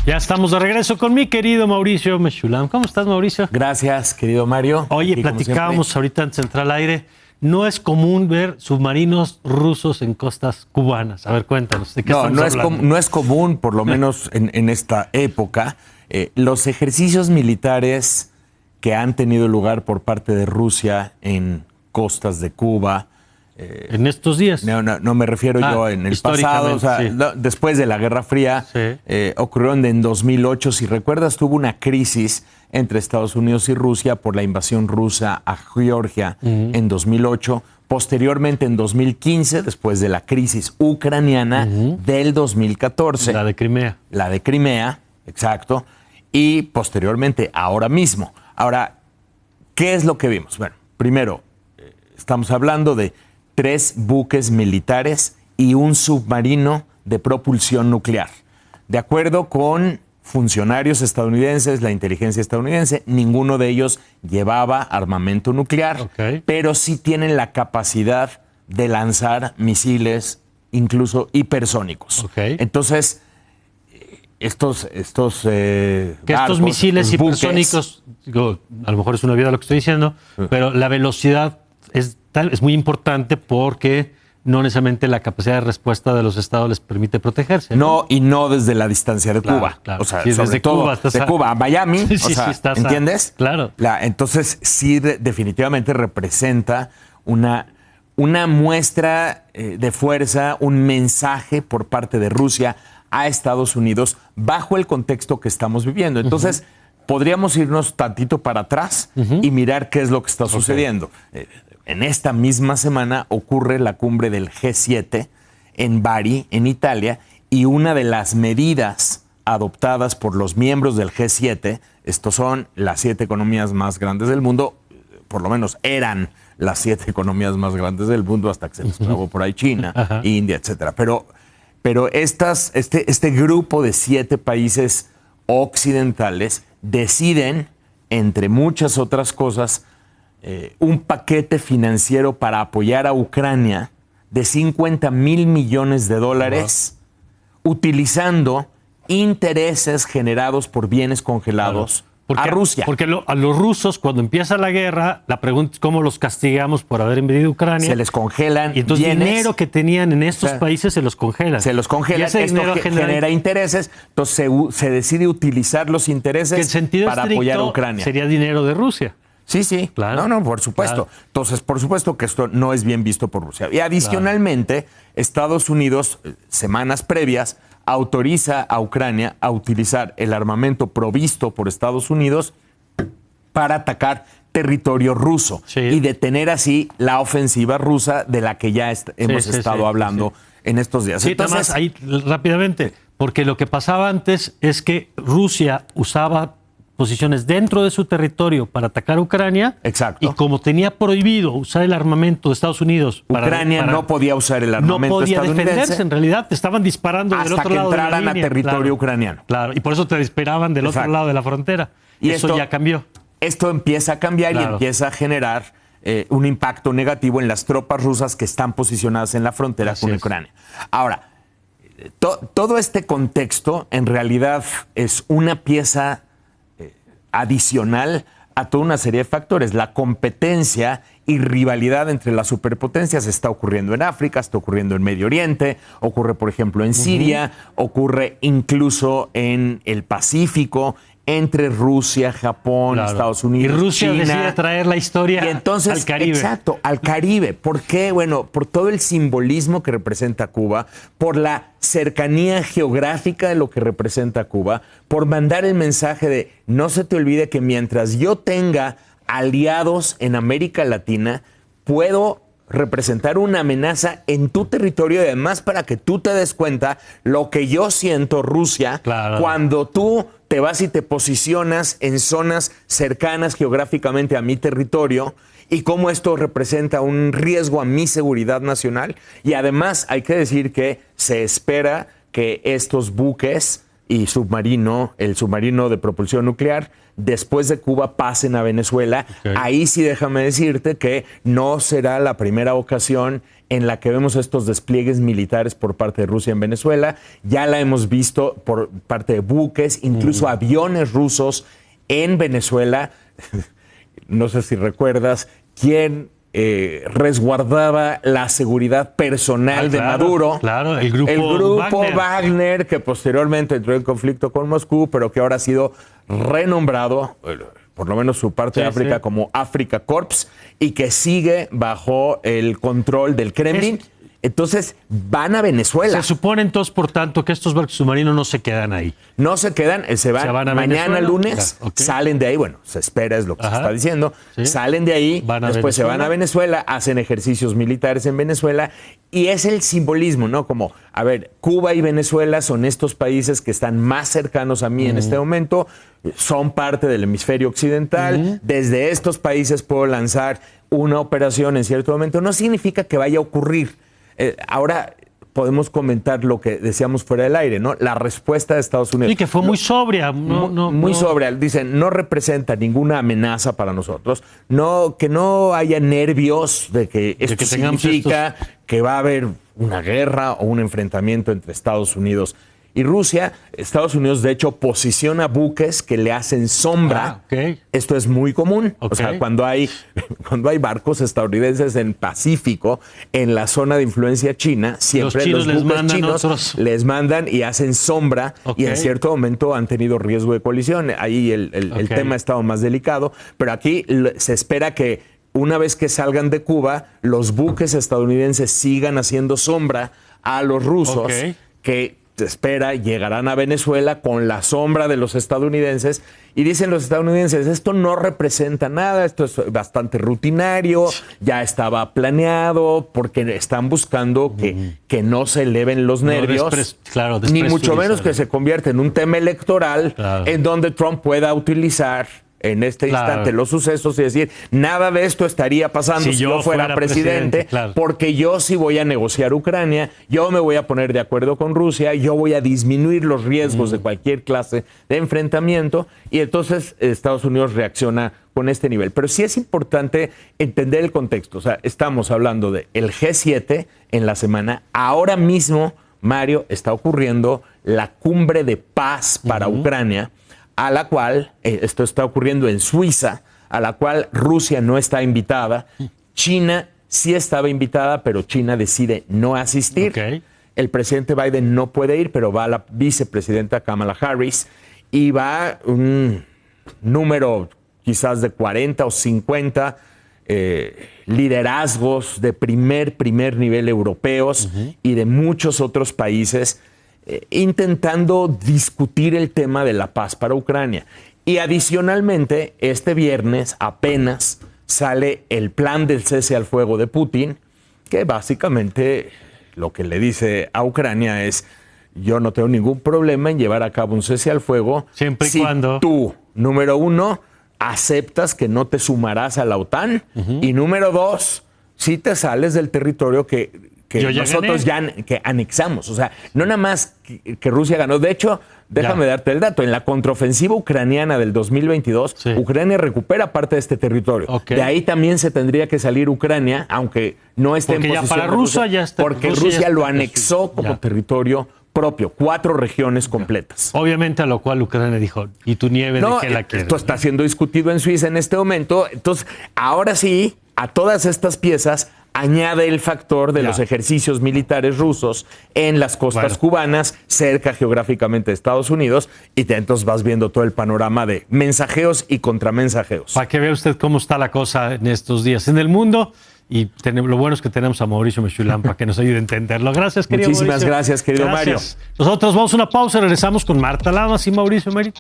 Ya estamos de regreso con mi querido Mauricio Meshulam. ¿Cómo estás, Mauricio? Gracias, querido Mario. Oye, platicábamos ahorita en Central Aire. No es común ver submarinos rusos en costas cubanas. A ver, cuéntanos, ¿de qué estamos hablando? No es común, por lo menos en esta época. Los ejercicios militares que han tenido lugar por parte de Rusia en costas de Cuba. En estos días. No me refiero yo en el pasado, o sea, sí. Después de la Guerra Fría, sí. Ocurrieron en 2008. Si recuerdas, tuvo una crisis entre Estados Unidos y Rusia por la invasión rusa a Georgia en 2008. Posteriormente, en 2015, después de la crisis ucraniana del 2014. La de Crimea. La de Crimea, exacto. Y posteriormente, ahora mismo. Ahora, ¿qué es lo que vimos? Bueno, primero, estamos hablando de 3 buques militares y un submarino de propulsión nuclear. De acuerdo con funcionarios estadounidenses, la inteligencia estadounidense, ninguno de ellos llevaba armamento nuclear, pero sí tienen la capacidad de lanzar misiles, incluso hipersónicos. Entonces, estos misiles hipersónicos, digo, a lo mejor es una obviedad lo que estoy diciendo, pero la velocidad es muy importante porque no necesariamente la capacidad de respuesta de los estados les permite protegerse. No, y no desde la distancia de Cuba. Claro. O sea, sí, sobre todo Cuba de Cuba a Miami. Sí, ¿entiendes? Claro. Entonces, sí, definitivamente representa una muestra de fuerza, un mensaje por parte de Rusia a Estados Unidos bajo el contexto que estamos viviendo. Entonces, podríamos irnos tantito para atrás y mirar qué es lo que está sucediendo. En esta misma semana ocurre la cumbre del G7 en Bari, en Italia, y una de las medidas adoptadas por los miembros del G7, estos son las 7 economías más grandes del mundo, por lo menos eran las 7 economías más grandes del mundo hasta que se les trabó por ahí China, India, etcétera. Pero este grupo de 7 países occidentales deciden, entre muchas otras cosas, un paquete financiero para apoyar a Ucrania de $50 mil millones de dólares, utilizando intereses generados por bienes congelados a Rusia. Porque a los rusos, cuando empieza la guerra, la pregunta es cómo los castigamos por haber invadido Ucrania. Se les congelan y entonces bienes, dinero que tenían en estos países se los congelan. Se los congelan. Esto genera intereses. Entonces se decide utilizar los intereses para apoyar a Ucrania. Sería dinero de Rusia. Sí. Claro. No, por supuesto. Claro. Entonces, por supuesto que esto no es bien visto por Rusia. Y adicionalmente, Estados Unidos, semanas previas, autoriza a Ucrania a utilizar el armamento provisto por Estados Unidos para atacar territorio ruso y detener así la ofensiva rusa de la que ya hemos estado hablando en estos días. Sí, entonces, ahí rápidamente, porque lo que pasaba antes es que Rusia usaba posiciones dentro de su territorio para atacar a Ucrania. Exacto. Y como tenía prohibido usar el armamento de Estados Unidos... Ucrania no podía usar el armamento estadounidense. No podía defenderse, en realidad. Te estaban disparando del otro lado de la línea. Hasta que entraran a territorio ucraniano. Claro, y por eso te disparaban del otro lado de la frontera. Y eso ya cambió. Esto empieza a cambiar y empieza a generar un impacto negativo en las tropas rusas que están posicionadas en la frontera con Ucrania. Ahora, todo este contexto en realidad es una pieza adicional a toda una serie de factores. La competencia y rivalidad entre las superpotencias está ocurriendo en África, está ocurriendo en Medio Oriente, ocurre, por ejemplo, en Siria, ocurre incluso en el Pacífico, entre Rusia, Japón, Estados Unidos, y Rusia China. decide traer la historia al Caribe. Exacto, al Caribe. ¿Por qué? Bueno, por todo el simbolismo que representa Cuba, por la cercanía geográfica de lo que representa Cuba, por mandar el mensaje de no se te olvide que mientras yo tenga aliados en América Latina, puedo representar una amenaza en tu territorio y además para que tú te des cuenta lo que yo siento, Rusia, cuando tú te vas y te posicionas en zonas cercanas geográficamente a mi territorio y cómo esto representa un riesgo a mi seguridad nacional. Y además hay que decir que se espera que estos buques y el submarino de propulsión nuclear, después de Cuba pasen a Venezuela. Ahí sí déjame decirte que no será la primera ocasión en la que vemos estos despliegues militares por parte de Rusia en Venezuela. Ya la hemos visto por parte de buques, incluso aviones rusos en Venezuela. No sé si recuerdas quién resguardaba la seguridad personal de Maduro. Claro, el grupo Wagner, que posteriormente entró en conflicto con Moscú, pero que ahora ha sido renombrado, por lo menos su parte de África, como Africa Corps, y que sigue bajo el control del Kremlin. Entonces, van a Venezuela. Se supone entonces, por tanto, que estos barcos submarinos no se quedan ahí. No se quedan, se van a mañana Venezuela, lunes, salen de ahí, bueno, se espera, es lo que se está diciendo, salen de ahí, después se van a Venezuela, hacen ejercicios militares en Venezuela, y es el simbolismo, ¿no? Como, a ver, Cuba y Venezuela son estos países que están más cercanos a mí en este momento, son parte del hemisferio occidental, desde estos países puedo lanzar una operación en cierto momento, no significa que vaya a ocurrir. Ahora podemos comentar lo que decíamos fuera del aire, ¿no? La respuesta de Estados Unidos. Sí, que fue muy sobria. Muy sobria. Dicen, no representa ninguna amenaza para nosotros. Que no haya nervios de que esto significa que va a haber una guerra o un enfrentamiento entre Estados Unidos y Rusia. Estados Unidos, de hecho, posiciona buques que le hacen sombra. Esto es muy común. O sea, cuando hay barcos estadounidenses en Pacífico, en la zona de influencia china, siempre los buques chinos les mandan y hacen sombra y en cierto momento han tenido riesgo de colisión. Ahí el tema ha estado más delicado, pero aquí se espera que una vez que salgan de Cuba, los buques estadounidenses sigan haciendo sombra a los rusos que se espera llegarán a Venezuela con la sombra de los estadounidenses y dicen los estadounidenses, esto no representa nada, esto es bastante rutinario, ya estaba planeado porque están buscando que no se eleven los nervios, ni mucho menos que se convierta en un tema electoral en donde Trump pueda utilizar en este instante los sucesos y decir, nada de esto estaría pasando si yo fuera presidente porque yo sí voy a negociar Ucrania, yo me voy a poner de acuerdo con Rusia, yo voy a disminuir los riesgos de cualquier clase de enfrentamiento y entonces Estados Unidos reacciona con este nivel. Pero sí es importante entender el contexto. O sea, estamos hablando del G7 en la semana. Ahora mismo, Mario, está ocurriendo la cumbre de paz para Ucrania, a la cual, esto está ocurriendo en Suiza, a la cual Rusia no está invitada. China sí estaba invitada, pero China decide no asistir. El presidente Biden no puede ir, pero va la vicepresidenta Kamala Harris y va un número quizás de 40 o 50 liderazgos de primer nivel europeos y de muchos otros países intentando discutir el tema de la paz para Ucrania. Y adicionalmente, este viernes apenas sale el plan del cese al fuego de Putin, que básicamente lo que le dice a Ucrania es, yo no tengo ningún problema en llevar a cabo un cese al fuego siempre y cuando tú, número uno, aceptas que no te sumarás a la OTAN y número dos, si te sales del territorio que nosotros que anexamos. O sea, no nada más que Rusia ganó. De hecho, déjame darte el dato. En la contraofensiva ucraniana del 2022, Ucrania recupera parte de este territorio. De ahí también se tendría que salir Ucrania, aunque no esté en posición. Para Rusia ya está. Porque Rusia lo anexó como territorio propio, 4 regiones completas. Obviamente, a lo cual Ucrania dijo, ¿y tu nieve de qué la quieres? Esto está siendo discutido en Suiza en este momento. Entonces, ahora sí, a todas estas piezas añade el factor de los ejercicios militares rusos en las costas cubanas, cerca geográficamente de Estados Unidos, y entonces vas viendo todo el panorama de mensajeos y contramensajeos. Para que vea usted cómo está la cosa en estos días en el mundo, y lo bueno es que tenemos a Mauricio Mechoulam para que nos ayude a entenderlo. Gracias, querido Muchísimas Mauricio. Gracias, querido Mario. Nosotros vamos a una pausa y regresamos con Marta Lamas y Mauricio Meri.